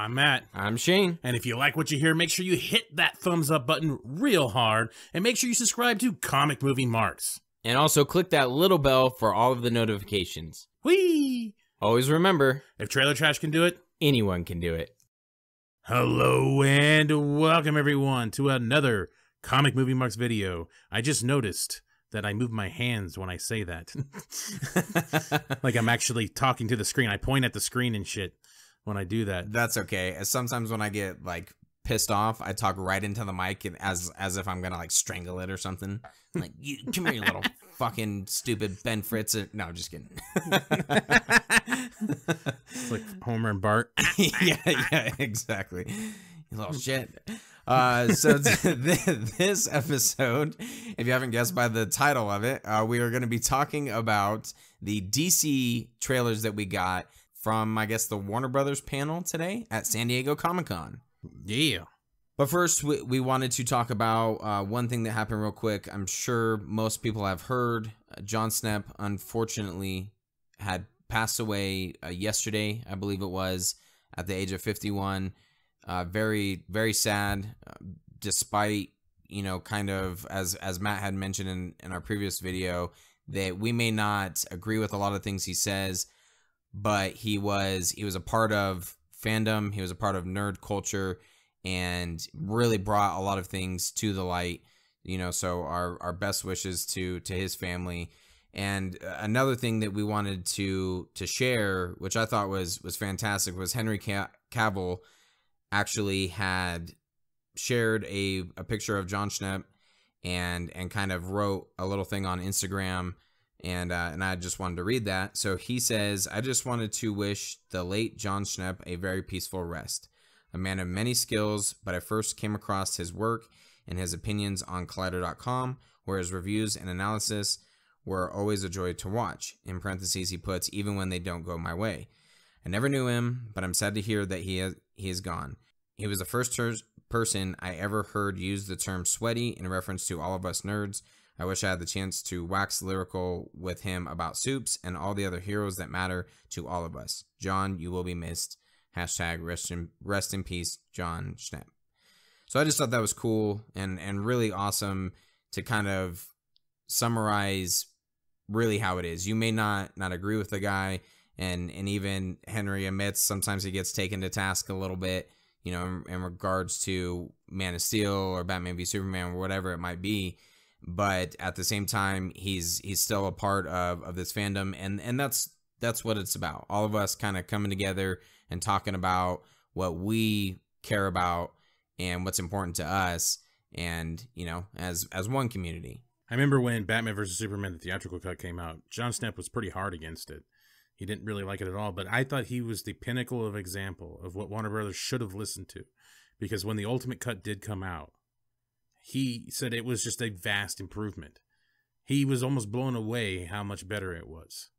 I'm Matt. I'm Shane. And if you like what you hear, make sure you hit that thumbs up button real hard. And make sure you subscribe to Comic Movie Marks. And also click that little bell for all of the notifications. Whee! Always remember, if Trailer Trash can do it, anyone can do it. Hello and welcome everyone to another Comic Movie Marks video. I just noticed that I move my hands when I say that. Like I'm actually talking to the screen. I point at the screen and shit when I do that. That's okay. Sometimes when I get like pissed off, I talk right into the mic and as if I'm gonna like strangle it or something. I'm like, you come here, you little fucking stupid Ben Fritz. No, just kidding. It's like Homer and Bart. yeah, exactly. You little shit. So this episode, if you haven't guessed by the title of it, we are going to be talking about the DC trailers that we got from, I guess, the Warner Brothers panel today at San Diego Comic-Con. Yeah. But first, we wanted to talk about one thing that happened real quick. I'm sure most people have heard. Jon Schnepp, unfortunately, had passed away yesterday, I believe it was, at the age of 51. Very, very sad, despite, you know, kind of, as Matt had mentioned in our previous video, that we may not agree with a lot of things he says, but he was a part of fandom, he was a part of nerd culture, and really brought a lot of things to the light, you know, so our best wishes to his family. And another thing that we wanted to share, which I thought was fantastic, was Henry Cavill actually had shared a picture of Jon Schnepp and kind of wrote a little thing on Instagram, and I just wanted to read that. So he says, "I just wanted to wish the late Jon Schnepp a very peaceful rest. A man of many skills, but I first came across his work and his opinions on Collider.com, where his reviews and analysis were always a joy to watch." In parentheses, he puts, "even when they don't go my way. I never knew him, but I'm sad to hear that he is gone. He was the first person I ever heard use the term sweaty in reference to all of us nerds. I wish I had the chance to wax lyrical with him about Soups and all the other heroes that matter to all of us. John, you will be missed. Hashtag rest in peace, Jon Schnepp." So I just thought that was cool and really awesome to kind of summarize really how it is. You may not agree with the guy, and even Henry admits sometimes he gets taken to task a little bit, you know, in regards to Man of Steel or Batman v Superman or whatever it might be. But at the same time, he's still a part of this fandom, and that's what it's about. All of us kind of coming together and talking about what we care about and what's important to us, and, you know, as one community. I remember when Batman vs. Superman, the theatrical cut, came out, Jon Schnepp was pretty hard against it. He didn't really like it at all, but I thought he was the pinnacle of example of what Warner Brothers should have listened to. Because when the Ultimate Cut did come out, he said it was just a vast improvement. He was almost blown away how much better it was.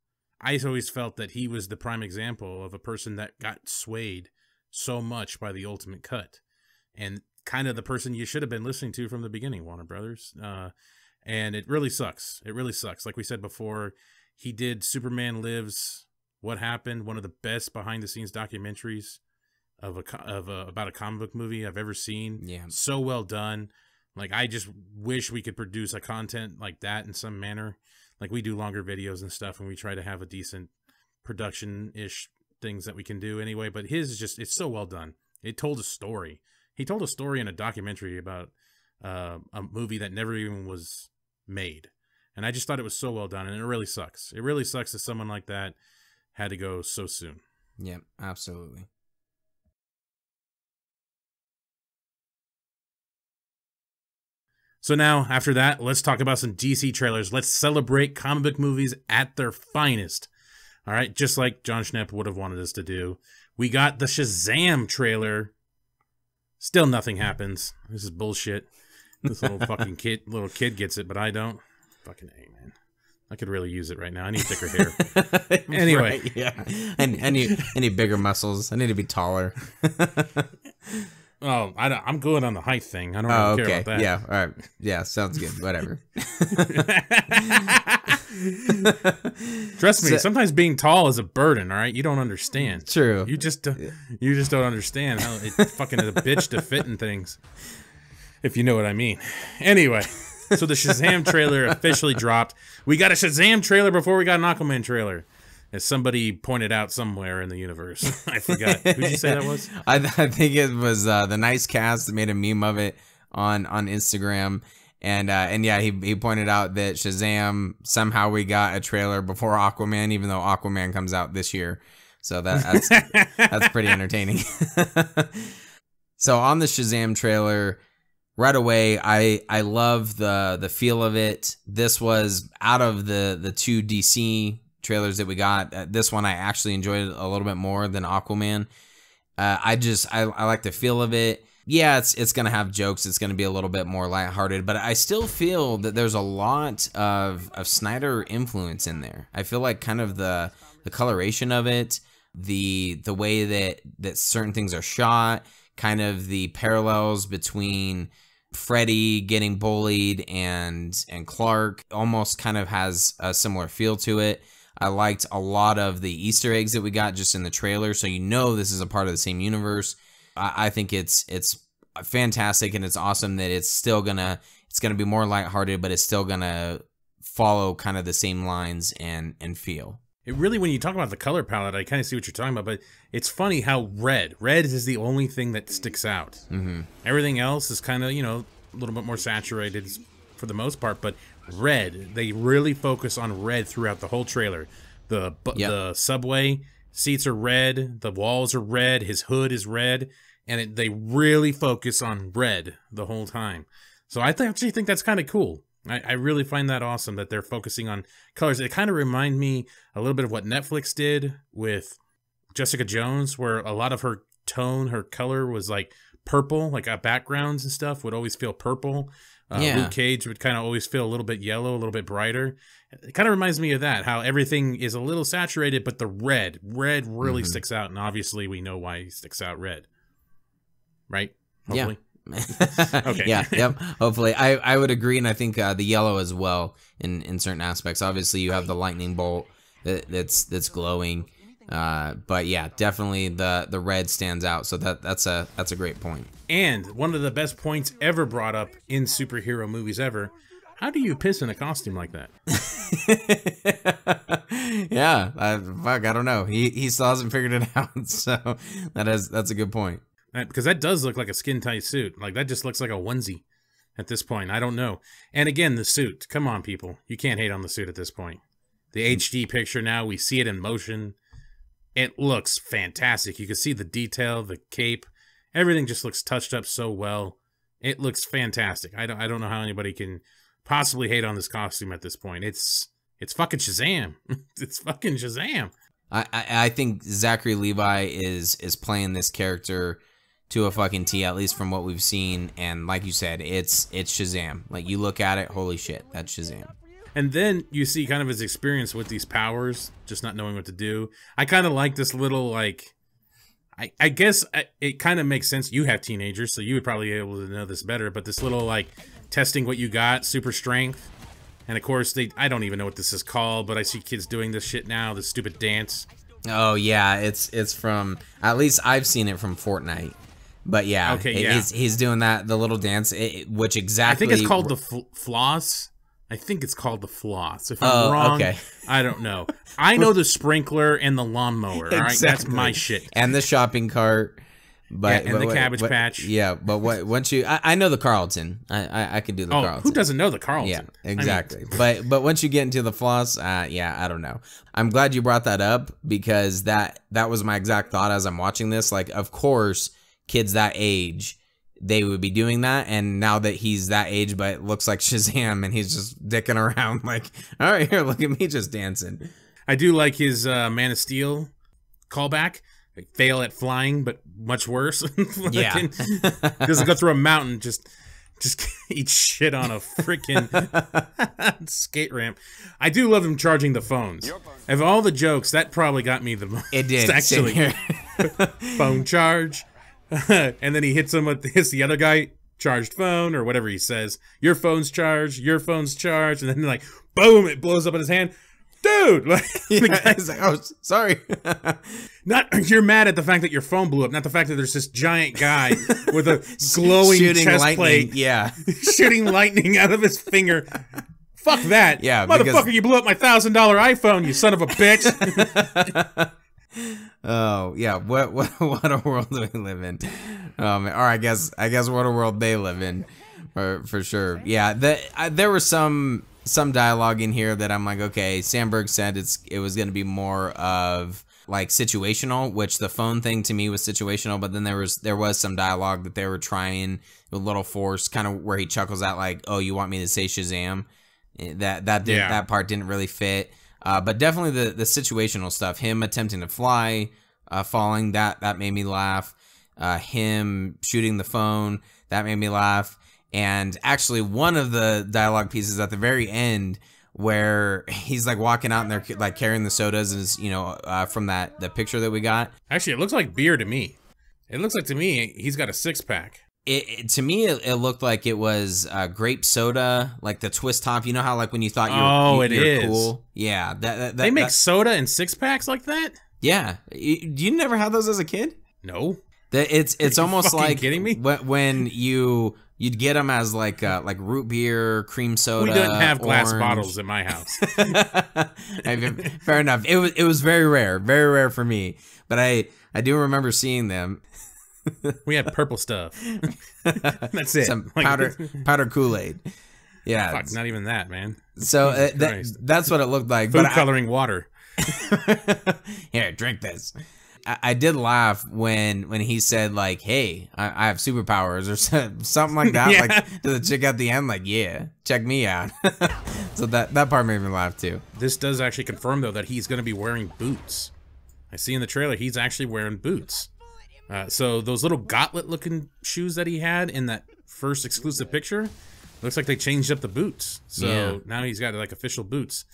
I always felt that he was the prime example of a person that got swayed so much by the Ultimate Cut. And kind of the person you should have been listening to from the beginning, Warner Brothers. And it really sucks. It really sucks. Like we said before, he did Superman Lives, What Happened, one of the best behind-the-scenes documentaries about a comic book movie I've ever seen. Yeah. So well done. Like, I just wish we could produce a content like that in some manner. Like, we do longer videos and stuff, and we try to have a decent production-ish things that we can do anyway. But his is just, it's so well done. It told a story. He told a story in a documentary about a movie that never even was made. And I just thought it was so well done, and it really sucks. It really sucks that someone like that had to go so soon. Yeah, absolutely. So now, after that, let's talk about some DC trailers. Let's celebrate comic book movies at their finest. All right, just like Jon Schnepp would have wanted us to do. We got the Shazam trailer. Still nothing happens. This is bullshit. This little fucking kid gets it, but I don't. Fucking A, man. I could really use it right now. I need thicker hair. Anyway. Right, yeah. I need bigger muscles. I need to be taller. Oh, I'm good on the height thing. I don't really care about that. Yeah, all right. Yeah, sounds good. Whatever. Trust me, sometimes being tall is a burden, all right? You don't understand. True. You just don't understand how it fucking is a bitch to fit in things, if you know what I mean. Anyway, so the Shazam trailer officially dropped. We got a Shazam trailer before we got an Aquaman trailer, as somebody pointed out somewhere in the universe. I forgot. Who did you say that was? I think it was the Nice Cast that made a meme of it on Instagram. And yeah, he pointed out that Shazam, somehow we got a trailer before Aquaman, even though Aquaman comes out this year. So that's that's pretty entertaining. So on the Shazam trailer, right away, I love the feel of it. This was out of the two DC trailers that we got. This one I actually enjoyed a little bit more than Aquaman. I like the feel of it. Yeah, it's gonna have jokes. It's gonna be a little bit more lighthearted, but I still feel that there's a lot of Snyder influence in there. I feel like kind of the coloration of it, the way that certain things are shot, kind of the parallels between Freddy getting bullied and Clark almost kind of has a similar feel to it. I liked a lot of the Easter eggs that we got just in the trailer, so you know this is a part of the same universe. I think it's fantastic, and it's awesome that it's gonna be more lighthearted, but it's still gonna follow kind of the same lines and feel. It really, when you talk about the color palette, I kind of see what you're talking about, but it's funny how red is the only thing that sticks out. Mm-hmm. Everything else is kind of, a little bit more saturated for the most part, but red, they really focus on red throughout the whole trailer. The subway seats are red, the walls are red, his hood is red, and they really focus on red the whole time. So I actually think that's kind of cool. I really find that awesome that they're focusing on colors. It kind of reminds me a little bit of what Netflix did with Jessica Jones, where a lot of her color was like purple, like backgrounds and stuff would always feel purple. Luke Cage would kind of always feel a little bit yellow, a little bit brighter. It kind of reminds me of that, how everything is a little saturated, but the red really sticks out, and obviously we know why he sticks out red. Right? Hopefully. Yeah. Okay. Yeah. Yep. Hopefully, I would agree, and I think the yellow as well in certain aspects. Obviously, you have the lightning bolt that's glowing, but yeah, definitely the red stands out. So that's a great point. And one of the best points ever brought up in superhero movies ever. How do you piss in a costume like that? Yeah, I don't know. He still hasn't figured it out. So that's a good point. Because that does look like a skin-tight suit. Like, that just looks like a onesie at this point. I don't know. And again, the suit. Come on, people. You can't hate on the suit at this point. The HD picture now, we see it in motion. It looks fantastic. You can see the detail, the cape. Everything just looks touched up so well. It looks fantastic. I don't know how anybody can possibly hate on this costume at this point. It's fucking Shazam. It's fucking Shazam. I think Zachary Levi is playing this character to a fucking T, at least from what we've seen. And like you said, it's Shazam. Like, you look at it, holy shit, that's Shazam. And then you see kind of his experience with these powers, just not knowing what to do. I kind of like this little, like, I guess it kind of makes sense. You have teenagers, so you would probably be able to know this better. But this little, like, testing what you got, super strength. And of course, I don't even know what this is called, but I see kids doing this shit now, this stupid dance. Oh, yeah, it's from, at least I've seen it from Fortnite. But yeah, okay, yeah. He's doing that, the little dance, which exactly... I think it's called the floss. I think it's called the floss. If I'm wrong, okay. I don't know. I know the sprinkler and the lawnmower, all right? Exactly. That's my shit. And the shopping cart. But, yeah, and the Cabbage Patch. Yeah, but once you... I know the Carlton. I could do the Carlton. Who doesn't know the Carlton? Yeah, exactly. I mean, but once you get into the floss, yeah, I don't know. I'm glad you brought that up, because that was my exact thought as I'm watching this. Like, of course, kids that age, they would be doing that, and now that he's that age, but it looks like Shazam, and he's just dicking around like, all right, here, look at me just dancing. I do like his Man of Steel callback. Like, fail at flying, but much worse. Yeah. Doesn't go through a mountain, just eat shit on a freaking skate ramp. I do love him charging the phones. Of all the jokes, that probably got me the most. It did. Actually. Phone charge. And then he hits the other guy, charged phone or whatever he says. Your phone's charged. Your phone's charged. And then like, boom, it blows up in his hand. Dude, like, the guy's like, oh, sorry. You're mad at the fact that your phone blew up, not the fact that there's this giant guy with a glowing chest plate, shooting lightning out of his finger. Fuck that, motherfucker! You blew up my $1,000 iPhone, you son of a bitch. Oh yeah, what a world do we live in? Or I guess what a world they live in, for sure. Yeah, there was some dialogue in here that I'm like, okay, Sandberg said it was going to be more of like situational, which the phone thing to me was situational, but then there was some dialogue that they were trying with a little force, kind of where he chuckles out like, oh, you want me to say Shazam? That part didn't really fit. But definitely the situational stuff, him attempting to fly, falling, that made me laugh. Him shooting the phone, that made me laugh. And actually, one of the dialogue pieces at the very end, where he's like walking out and they're like carrying the sodas, is from the picture that we got. Actually, it looks like beer to me. It looks like to me he's got a 6-pack. To me, it looked like it was grape soda, like the twist top. You know how like when you thought you're cool? Yeah, they make soda in 6-packs like that. Yeah, you never had those as a kid? No. It's almost like kidding me? When you'd get them as like root beer, cream soda. We didn't have glass orange. bottles in my house. Fair enough. It was very rare for me, but I do remember seeing them. We had purple stuff. That's it. Some powder Kool-Aid. Yeah. Fuck, not even that, man. So that's what it looked like. Food coloring water. Here, drink this. I did laugh when he said like, "Hey, I have superpowers" or something like that. Yeah. Like to the chick at the end, like, "Yeah, check me out." So that part made me laugh too. This does actually confirm though that he's going to be wearing boots. I see in the trailer he's actually wearing boots. So those little gauntlet-looking shoes that he had in that first exclusive picture, looks like they changed up the boots. So now he's got like official boots.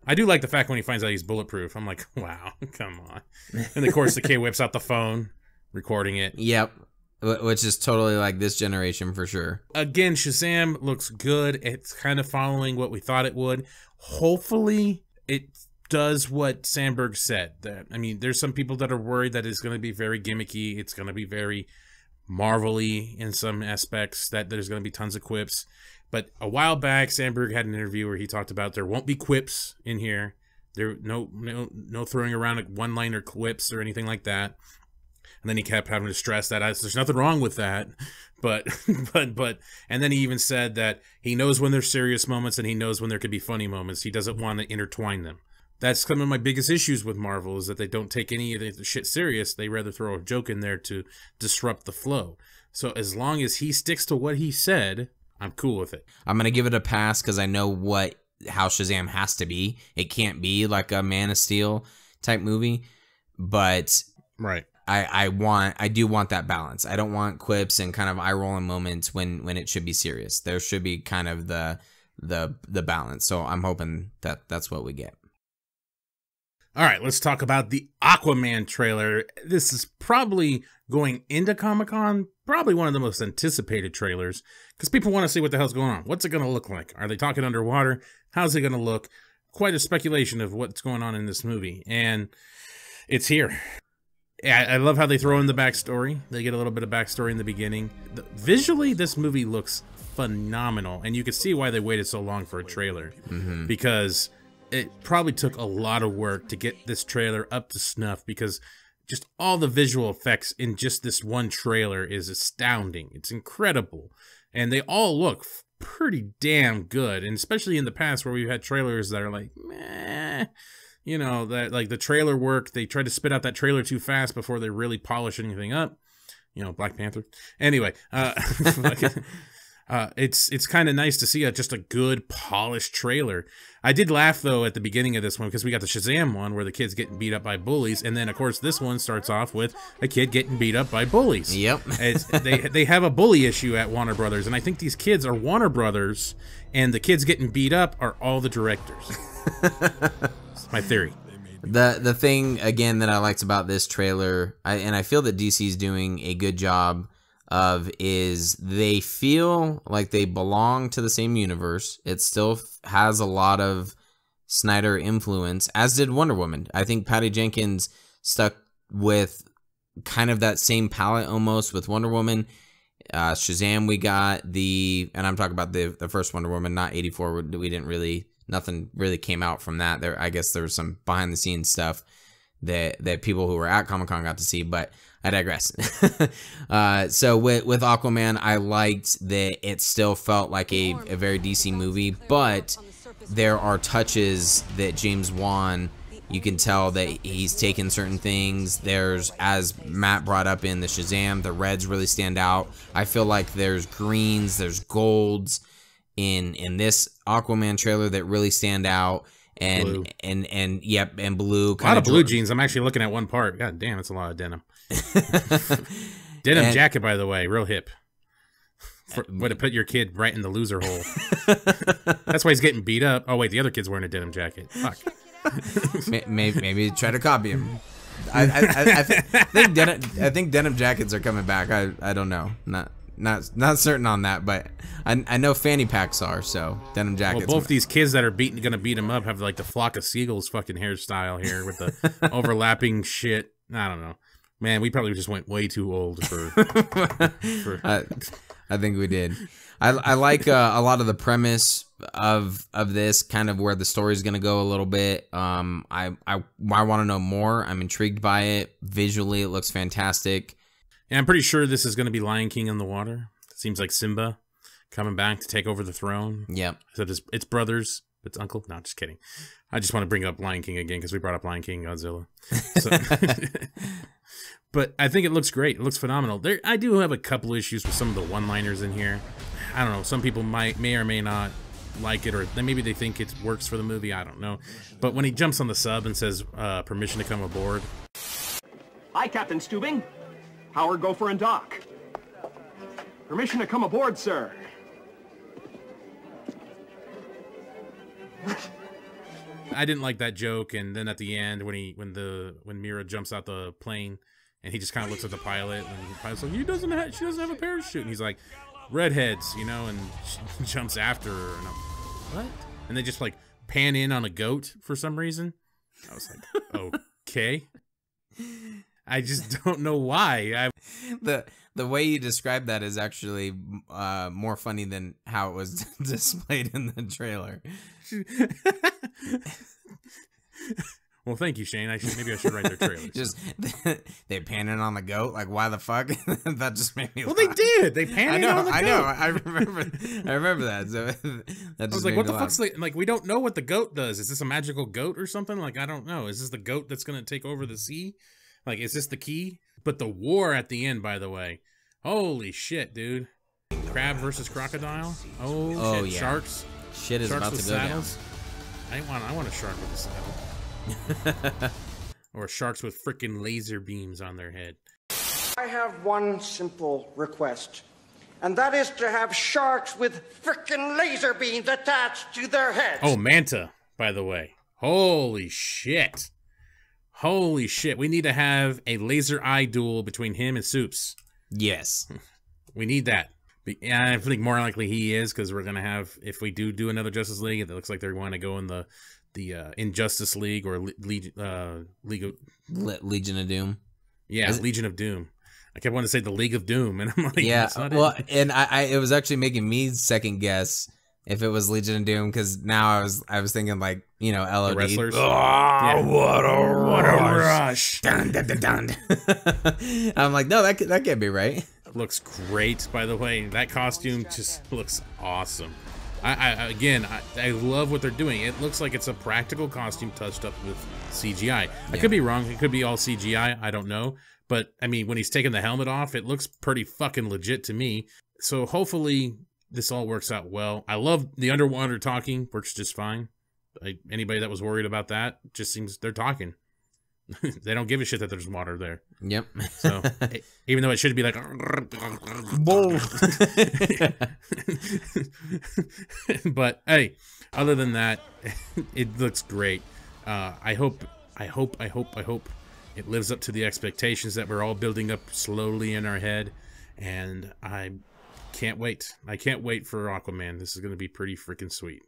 I do like the fact when he finds out he's bulletproof. I'm like, wow, come on. And of course the kid whips out the phone, recording it. Yep, which is totally like this generation for sure. Again, Shazam looks good. It's kind of following what we thought it would. Hopefully it does what Sandberg said. That, I mean, there's some people that are worried that it's going to be very gimmicky. It's going to be very Marvel-y in some aspects, that there's going to be tons of quips. But a while back, Sandberg had an interview where he talked about there won't be quips in here. There no throwing around one-liner quips or anything like that. And then he kept having to stress that there's nothing wrong with that. But and then he even said that he knows when there's serious moments and he knows when there could be funny moments. He doesn't want to intertwine them. That's some of my biggest issues with Marvel, is that they don't take any of the shit serious. They rather throw a joke in there to disrupt the flow. So as long as he sticks to what he said, I'm cool with it. I'm going to give it a pass because I know how Shazam has to be. It can't be like a Man of Steel type movie, but right. I do want that balance. I don't want quips and kind of eye-rolling moments when it should be serious. There should be kind of the balance. So I'm hoping that's what we get. All right, let's talk about the Aquaman trailer. This is probably going into Comic-Con, probably one of the most anticipated trailers, because people want to see what the hell's going on. What's it going to look like? Are they talking underwater? How's it going to look? Quite a speculation of what's going on in this movie, and it's here. I love how they throw in the backstory. They get a little bit of backstory in the beginning. Visually, this movie looks phenomenal, and you can see why they waited so long for a trailer, because it probably took a lot of work to get this trailer up to snuff, because just all the visual effects in just this one trailer is astounding. It's incredible. And they all look pretty damn good. And especially in the past where we've had trailers that are like, meh, you know, that like the trailer work, they try to spit out that trailer too fast before they really polish anything up. You know, Black Panther. Anyway, it's kind of nice to see just a good polished trailer. I did laugh though at the beginning of this one because we got the Shazam one where the kid's getting beat up by bullies, and then of course this one starts off with a kid getting beat up by bullies. Yep. They have a bully issue at Warner Brothers, and I think these kids are Warner Brothers, and the kids getting beat up are all the directors. That's my theory. The thing again that I liked about this trailer, and I feel that DC is doing a good job of, is they feel like they belong to the same universe. It still has a lot of Snyder influence, as did Wonder Woman. I think Patty Jenkins stuck with kind of that same palette almost with Wonder Woman. Shazam, we got and I'm talking about the first Wonder Woman, not 84. We didn't really, nothing really came out from that. There, I guess there was some behind the scenes stuff that people who were at Comic-Con got to see, but I digress. So with Aquaman, I liked that it still felt like a very DC movie, but there are touches that James Wan, you can tell that he's taken certain things. There's, as Matt brought up in the Shazam, the reds really stand out. I feel like there's greens, there's golds in this Aquaman trailer that really stand out. And blue. and yep, and blue. A lot of blue jeans. I'm actually looking at one part. God damn, it's a lot of denim. Denim jacket, by the way, real hip. Way to put your kid right in the loser hole. That's why he's getting beat up. Oh wait, the other kid's wearing a denim jacket. Fuck. Maybe try to copy him. I think denim jackets are coming back. I don't know. Not certain on that, but I know fanny packs are, so denim jackets. Well, both these kids that are gonna beat him up have like the flock of seagulls fucking hairstyle here with the overlapping shit. I don't know, man. We probably just went way too old for. I think we did. I like a lot of the premise of this, kind of where the story's gonna go a little bit. I want to know more. I'm intrigued by it. Visually, it looks fantastic. And I'm pretty sure this is going to be Lion King in the water. It seems like Simba coming back to take over the throne. Yep. So it's brothers, it's uncle. No, just kidding. I just want to bring up Lion King again because we brought up Lion King, Godzilla. So, but I think it looks great. It looks phenomenal. I do have a couple issues with some of the one-liners in here. I don't know. Some people may or may not like it, or maybe they think it works for the movie. I don't know. But when he jumps on the sub and says permission to come aboard. Hi, Captain Stubing. Howard, Gopher, and Doc. Permission to come aboard, sir. I didn't like that joke, and then at the end when Mira jumps out the plane and he just kind of looks at the pilot, and the pilot's like, she doesn't have a parachute, and he's like, redheads, you know, and she jumps after her, and I'm, what? And they just like pan in on a goat for some reason. I was like, okay. I just don't know why. The way you describe that is actually more funny than how it was displayed in the trailer. Well, thank you, Shane. Maybe I should write their trailers. Just they panning on the goat. Like, why the fuck? That just made me. Well, laugh. they did. They panned on the goat. I know. I remember that. So that just I was like, what the fuck's like? We don't know what the goat does. Is this a magical goat or something? Like, I don't know. Is this the goat that's gonna take over the sea? Like, is this the key? But the war at the end, by the way. Holy shit, dude. Crab versus crocodile? Oh shit. Yeah. Sharks? Shit is Sharks about with to go saddles? Down. I want a shark with a saddle. Or sharks with freaking laser beams on their head. I have one simple request, and that is to have sharks with frickin' laser beams attached to their heads. Oh, Manta, by the way. Holy shit. Holy shit. We need to have a laser eye duel between him and Soups. Yes. We need that. I think more likely he is, because we're going to have, if we do another Justice League, it looks like they want to go in the Injustice League or Legion of Doom. Yeah, Legion of Doom. I kept wanting to say the League of Doom, and I'm like, yeah. That's not well, it. And it was actually making me second guess if it was Legion of Doom, because now I was thinking like, you know, LOD. The wrestlers. Oh, yeah. What a rush! Dun, dun, dun, dun. I'm like, no, that can't be right. Looks great, by the way. That costume just looks awesome. I love what they're doing. It looks like it's a practical costume touched up with CGI. I could be wrong. It could be all CGI. I don't know. But, I mean, when he's taking the helmet off, it looks pretty fucking legit to me. So, hopefully, this all works out well. I love the underwater talking. Works just fine. Anybody that was worried about that, just seems they're talking. They don't give a shit that there's water there. Yep. So, even though it should be like... But, hey, other than that, it looks great. I hope I hope it lives up to the expectations that we're all building up slowly in our head. And I can't wait. I can't wait for Aquaman. This is going to be pretty freaking sweet.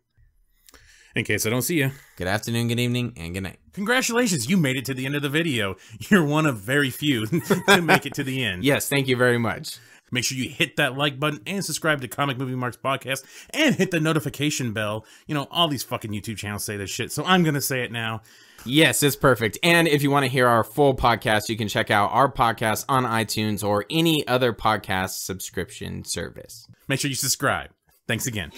In case I don't see you. Good afternoon, good evening, and good night. Congratulations, you made it to the end of the video. You're one of very few to make it to the end. Yes, thank you very much. Make sure you hit that like button and subscribe to Comic Movie Marks Podcast and hit the notification bell. You know, all these fucking YouTube channels say this shit, so I'm going to say it now. Yes, it's perfect. And if you want to hear our full podcast, you can check out our podcast on iTunes or any other podcast subscription service. Make sure you subscribe. Thanks again.